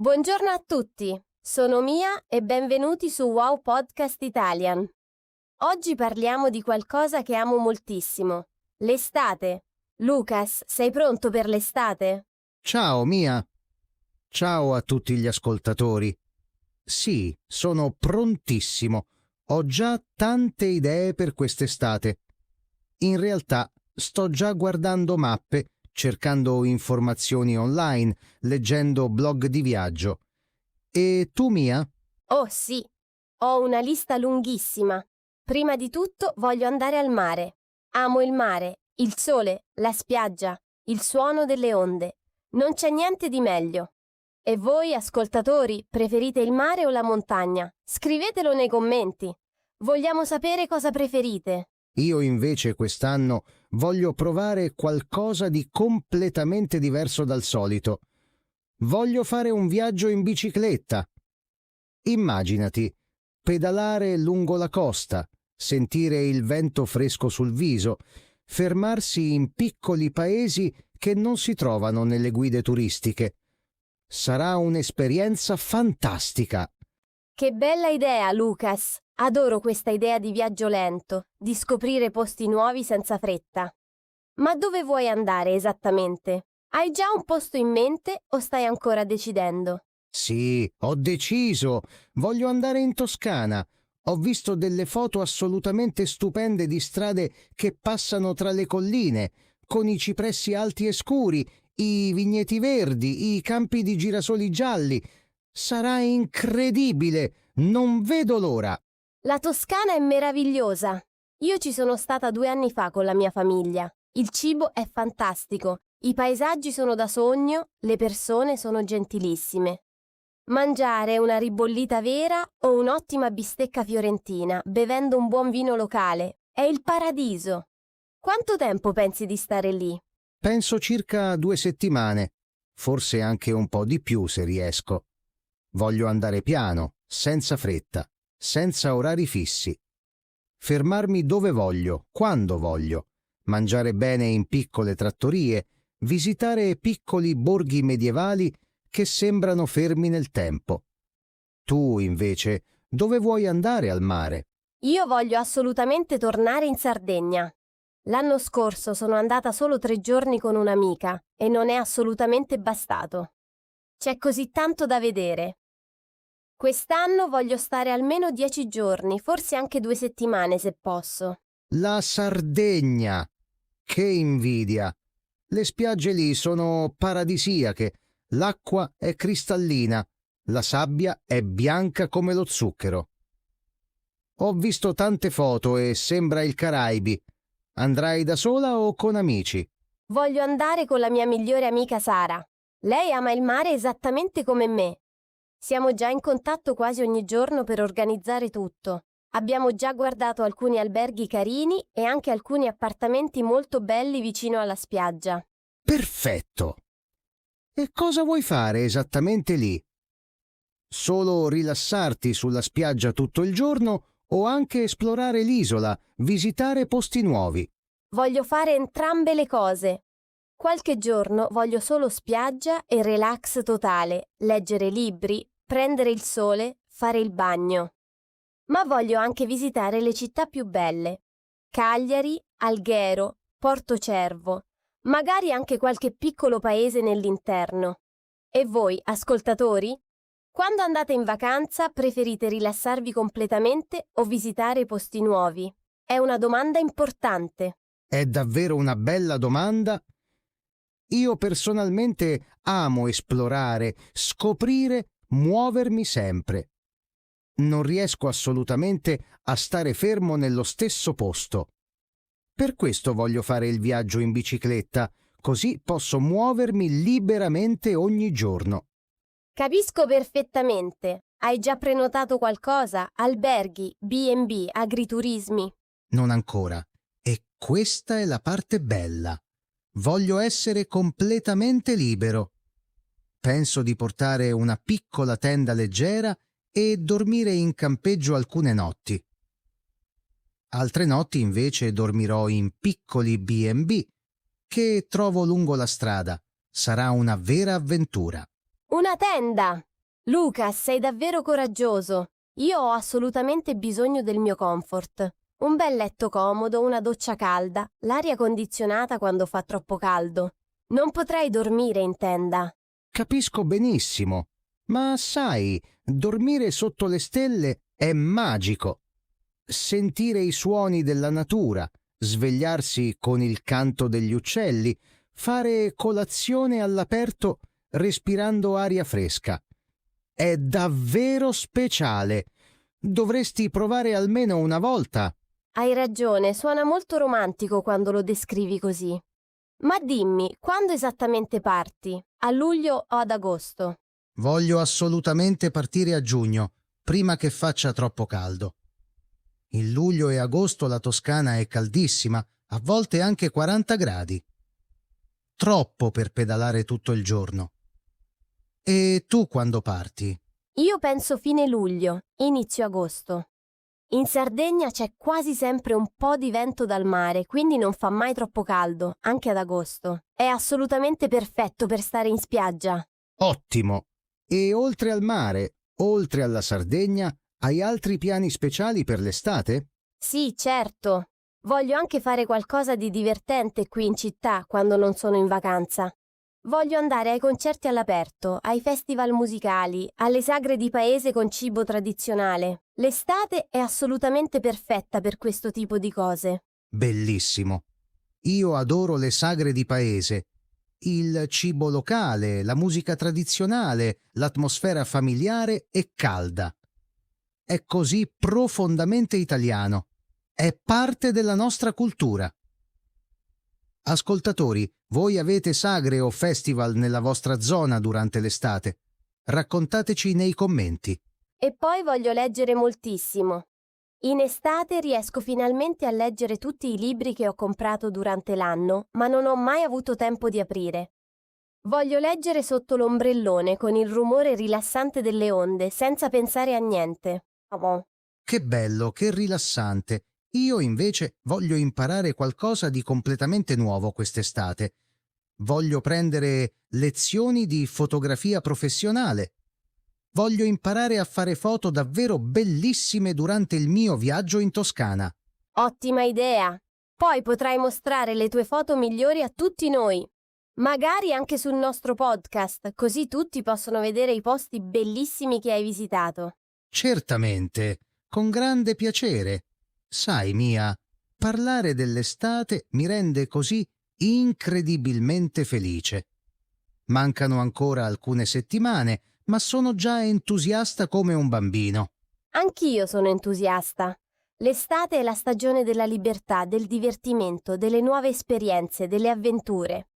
Buongiorno a tutti, sono Mia e benvenuti su Wow Podcast Italian. Oggi parliamo di qualcosa che amo moltissimo, l'estate. Lucas, sei pronto per l'estate? Ciao Mia, ciao a tutti gli ascoltatori. Sì, sono prontissimo. Ho già tante idee per quest'estate. In realtà sto già guardando mappe, cercando informazioni online, leggendo blog di viaggio. E tu, Mia? Oh sì, ho una lista lunghissima. Prima di tutto voglio andare al mare. Amo il mare, il sole, la spiaggia, il suono delle onde. Non c'è niente di meglio. E voi, ascoltatori, preferite il mare o la montagna? Scrivetelo nei commenti. Vogliamo sapere cosa preferite. Io invece quest'anno voglio provare qualcosa di completamente diverso dal solito. Voglio fare un viaggio in bicicletta. Immaginati, pedalare lungo la costa, sentire il vento fresco sul viso, fermarsi in piccoli paesi che non si trovano nelle guide turistiche. Sarà un'esperienza fantastica. Che bella idea, Lucas! Adoro questa idea di viaggio lento, di scoprire posti nuovi senza fretta. Ma dove vuoi andare esattamente? Hai già un posto in mente o stai ancora decidendo? Sì, ho deciso. Voglio andare in Toscana. Ho visto delle foto assolutamente stupende di strade che passano tra le colline, con i cipressi alti e scuri, i vigneti verdi, i campi di girasoli gialli. Sarà incredibile! Non vedo l'ora! La Toscana è meravigliosa. Io ci sono stata 2 anni fa con la mia famiglia. Il cibo è fantastico, i paesaggi sono da sogno, le persone sono gentilissime. Mangiare una ribollita vera o un'ottima bistecca fiorentina, bevendo un buon vino locale, è il paradiso. Quanto tempo pensi di stare lì? Penso circa 2 settimane, forse anche un po' di più se riesco. Voglio andare piano, senza fretta, senza orari fissi. Fermarmi dove voglio, quando voglio, mangiare bene in piccole trattorie, visitare piccoli borghi medievali che sembrano fermi nel tempo. Tu, invece, dove vuoi andare al mare? Io voglio assolutamente tornare in Sardegna. L'anno scorso sono andata solo 3 giorni con un'amica e non è assolutamente bastato. C'è così tanto da vedere. Quest'anno voglio stare almeno 10 giorni, forse anche 2 settimane se posso. La Sardegna! Che invidia! Le spiagge lì sono paradisiache, l'acqua è cristallina, la sabbia è bianca come lo zucchero. Ho visto tante foto e sembra il Caraibi. Andrai da sola o con amici? Voglio andare con la mia migliore amica Sara. Lei ama il mare esattamente come me. Siamo già in contatto quasi ogni giorno per organizzare tutto. Abbiamo già guardato alcuni alberghi carini e anche alcuni appartamenti molto belli vicino alla spiaggia. Perfetto! E cosa vuoi fare esattamente lì? Solo rilassarti sulla spiaggia tutto il giorno o anche esplorare l'isola, visitare posti nuovi? Voglio fare entrambe le cose. Qualche giorno voglio solo spiaggia e relax totale, leggere libri, prendere il sole, fare il bagno. Ma voglio anche visitare le città più belle. Cagliari, Alghero, Porto Cervo, magari anche qualche piccolo paese nell'interno. E voi, ascoltatori? Quando andate in vacanza preferite rilassarvi completamente o visitare posti nuovi? È una domanda importante. È davvero una bella domanda. Io personalmente amo esplorare, scoprire, muovermi sempre. Non riesco assolutamente a stare fermo nello stesso posto. Per questo voglio fare il viaggio in bicicletta, così posso muovermi liberamente ogni giorno. Capisco perfettamente. Hai già prenotato qualcosa? Alberghi, B&B, agriturismi? Non ancora. E questa è la parte bella. Voglio essere completamente libero. Penso di portare una piccola tenda leggera e dormire in campeggio alcune notti. Altre notti invece dormirò in piccoli B&B che trovo lungo la strada. Sarà una vera avventura. Una tenda! Lucas, sei davvero coraggioso. Io ho assolutamente bisogno del mio comfort. Un bel letto comodo, una doccia calda, l'aria condizionata quando fa troppo caldo. Non potrei dormire in tenda. Capisco benissimo, ma sai, dormire sotto le stelle è magico. Sentire i suoni della natura, svegliarsi con il canto degli uccelli, fare colazione all'aperto respirando aria fresca. È davvero speciale. Dovresti provare almeno una volta. Hai ragione, suona molto romantico quando lo descrivi così. Ma dimmi, quando esattamente parti? A luglio o ad agosto? Voglio assolutamente partire a giugno, prima che faccia troppo caldo. In luglio e agosto la Toscana è caldissima, a volte anche 40 gradi. Troppo per pedalare tutto il giorno. E tu quando parti? Io penso fine luglio, inizio agosto. In Sardegna c'è quasi sempre un po' di vento dal mare, quindi non fa mai troppo caldo, anche ad agosto. È assolutamente perfetto per stare in spiaggia. Ottimo! E oltre al mare, oltre alla Sardegna, hai altri piani speciali per l'estate? Sì, certo. Voglio anche fare qualcosa di divertente qui in città quando non sono in vacanza. Voglio andare ai concerti all'aperto, ai festival musicali, alle sagre di paese con cibo tradizionale. L'estate è assolutamente perfetta per questo tipo di cose. Bellissimo! Io adoro le sagre di paese. Il cibo locale, la musica tradizionale, l'atmosfera familiare e calda. È così profondamente italiano. È parte della nostra cultura. Ascoltatori, voi avete sagre o festival nella vostra zona durante l'estate? Raccontateci nei commenti. E poi voglio leggere moltissimo. In estate riesco finalmente a leggere tutti i libri che ho comprato durante l'anno, ma non ho mai avuto tempo di aprire. Voglio leggere sotto l'ombrellone con il rumore rilassante delle onde, senza pensare a niente. Che bello, che rilassante. Io invece voglio imparare qualcosa di completamente nuovo quest'estate. Voglio prendere lezioni di fotografia professionale. Voglio imparare a fare foto davvero bellissime durante il mio viaggio in Toscana. Ottima idea! Poi potrai mostrare le tue foto migliori a tutti noi. Magari anche sul nostro podcast, così tutti possono vedere i posti bellissimi che hai visitato. Certamente, con grande piacere. Sai, Mia, parlare dell'estate mi rende così incredibilmente felice. Mancano ancora alcune settimane, ma sono già entusiasta come un bambino. Anch'io sono entusiasta. L'estate è la stagione della libertà, del divertimento, delle nuove esperienze, delle avventure.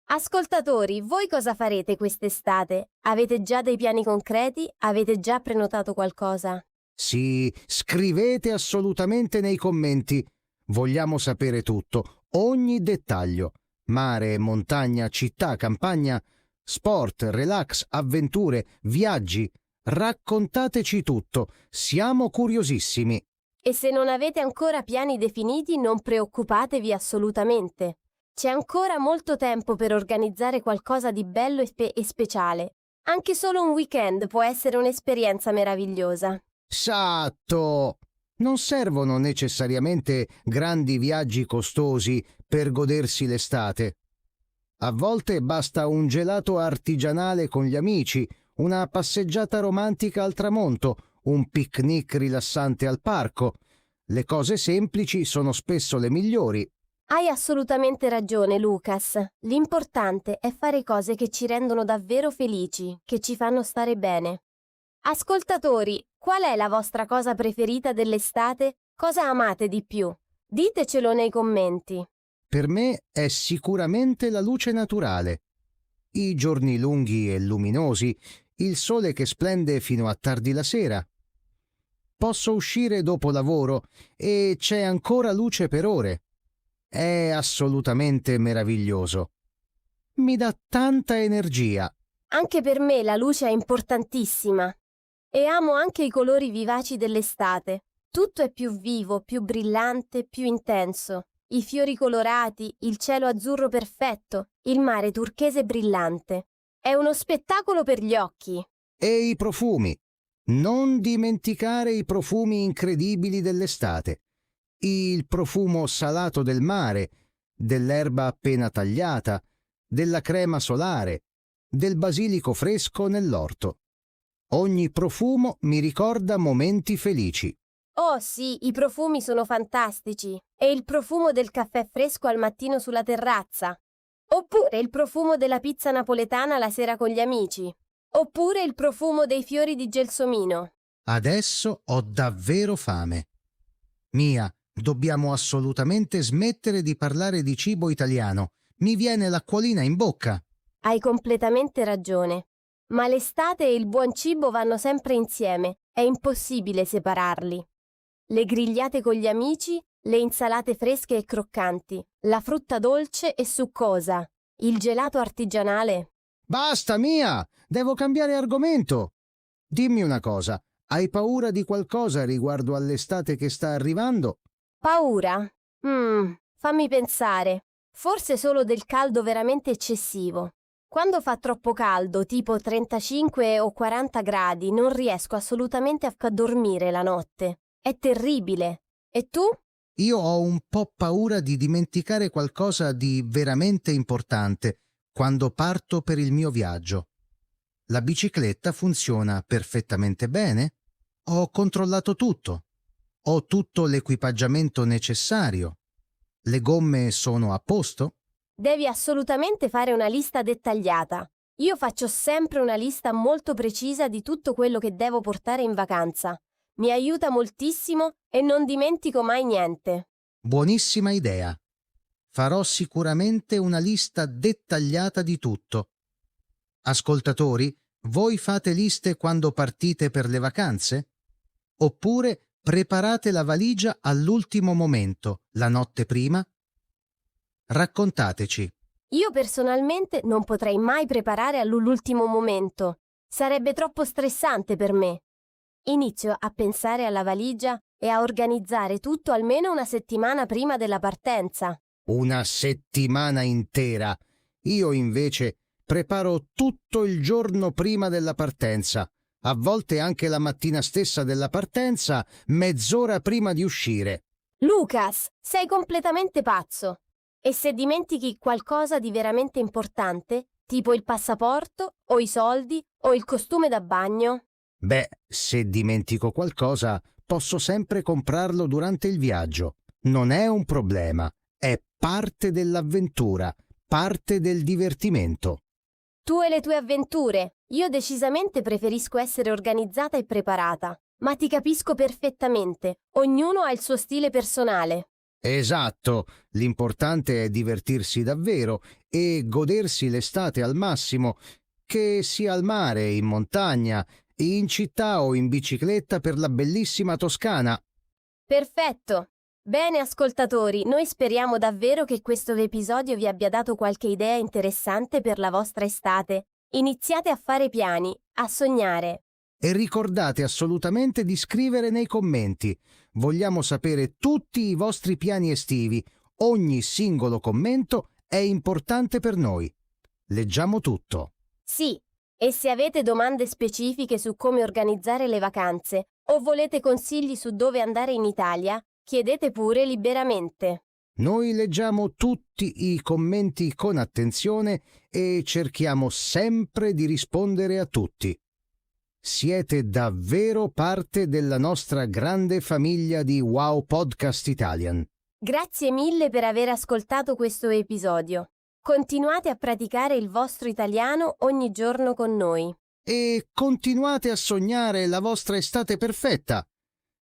Ascoltatori, voi cosa farete quest'estate? Avete già dei piani concreti? Avete già prenotato qualcosa? Sì, scrivete assolutamente nei commenti. Vogliamo sapere tutto, ogni dettaglio. Mare, montagna, città, campagna, sport, relax, avventure, viaggi. Raccontateci tutto, siamo curiosissimi. E se non avete ancora piani definiti, non preoccupatevi assolutamente. C'è ancora molto tempo per organizzare qualcosa di bello e speciale. Anche solo un weekend può essere un'esperienza meravigliosa. Esatto! Non servono necessariamente grandi viaggi costosi per godersi l'estate. A volte basta un gelato artigianale con gli amici, una passeggiata romantica al tramonto, un picnic rilassante al parco. Le cose semplici sono spesso le migliori. Hai assolutamente ragione, Lucas. L'importante è fare cose che ci rendono davvero felici, che ci fanno stare bene. Ascoltatori, qual è la vostra cosa preferita dell'estate? Cosa amate di più? Ditecelo nei commenti. Per me è sicuramente la luce naturale. I giorni lunghi e luminosi, il sole che splende fino a tardi la sera. Posso uscire dopo lavoro e c'è ancora luce per ore. È assolutamente meraviglioso. Mi dà tanta energia. Anche per me la luce è importantissima. E amo anche i colori vivaci dell'estate. Tutto è più vivo, più brillante, più intenso. I fiori colorati, il cielo azzurro perfetto, il mare turchese brillante. È uno spettacolo per gli occhi. E i profumi. Non dimenticare i profumi incredibili dell'estate. Il profumo salato del mare, dell'erba appena tagliata, della crema solare, del basilico fresco nell'orto. Ogni profumo mi ricorda momenti felici. Oh sì, i profumi sono fantastici. E il profumo del caffè fresco al mattino sulla terrazza. Oppure il profumo della pizza napoletana la sera con gli amici. Oppure il profumo dei fiori di gelsomino. Adesso ho davvero fame. Mia, dobbiamo assolutamente smettere di parlare di cibo italiano. Mi viene l'acquolina in bocca. Hai completamente ragione. Ma l'estate e il buon cibo vanno sempre insieme. È impossibile separarli. Le grigliate con gli amici, le insalate fresche e croccanti, la frutta dolce e succosa, il gelato artigianale. Basta, Mia! Devo cambiare argomento. Dimmi una cosa, hai paura di qualcosa riguardo all'estate che sta arrivando? Paura? Fammi pensare. Forse solo del caldo veramente eccessivo. Quando fa troppo caldo, tipo 35 o 40 gradi, non riesco assolutamente a dormire la notte. È terribile. E tu? Io ho un po' paura di dimenticare qualcosa di veramente importante quando parto per il mio viaggio. La bicicletta funziona perfettamente bene? Ho controllato tutto. Ho tutto l'equipaggiamento necessario. Le gomme sono a posto? Devi assolutamente fare una lista dettagliata. Io faccio sempre una lista molto precisa di tutto quello che devo portare in vacanza. Mi aiuta moltissimo e non dimentico mai niente. Buonissima idea. Farò sicuramente una lista dettagliata di tutto. Ascoltatori, voi fate liste quando partite per le vacanze? Oppure preparate la valigia all'ultimo momento, la notte prima? Raccontateci. Io personalmente non potrei mai preparare all'ultimo momento. Sarebbe troppo stressante per me. Inizio a pensare alla valigia e a organizzare tutto almeno una settimana prima della partenza. Una settimana intera. Io invece preparo tutto il giorno prima della partenza, a volte anche la mattina stessa della partenza, mezz'ora prima di uscire. Lucas, sei completamente pazzo. E se dimentichi qualcosa di veramente importante, tipo il passaporto, o i soldi, o il costume da bagno? Beh, se dimentico qualcosa, posso sempre comprarlo durante il viaggio. Non è un problema, è parte dell'avventura, parte del divertimento. Tu e le tue avventure. Io decisamente preferisco essere organizzata e preparata. Ma ti capisco perfettamente. Ognuno ha il suo stile personale. Esatto, l'importante è divertirsi davvero e godersi l'estate al massimo, che sia al mare, in montagna, in città o in bicicletta per la bellissima Toscana. Perfetto. Bene, ascoltatori, noi speriamo davvero che questo episodio vi abbia dato qualche idea interessante per la vostra estate. Iniziate a fare piani, a sognare. E ricordate assolutamente di scrivere nei commenti. Vogliamo sapere tutti i vostri piani estivi. Ogni singolo commento è importante per noi. Leggiamo tutto. Sì, e se avete domande specifiche su come organizzare le vacanze o volete consigli su dove andare in Italia, chiedete pure liberamente. Noi leggiamo tutti i commenti con attenzione e cerchiamo sempre di rispondere a tutti. Siete davvero parte della nostra grande famiglia di Wow Podcast Italian. Grazie mille per aver ascoltato questo episodio. Continuate a praticare il vostro italiano ogni giorno con noi. E continuate a sognare la vostra estate perfetta.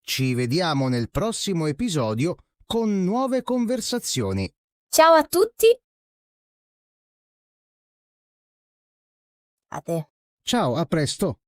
Ci vediamo nel prossimo episodio con nuove conversazioni. Ciao a tutti! A te. Ciao, a presto!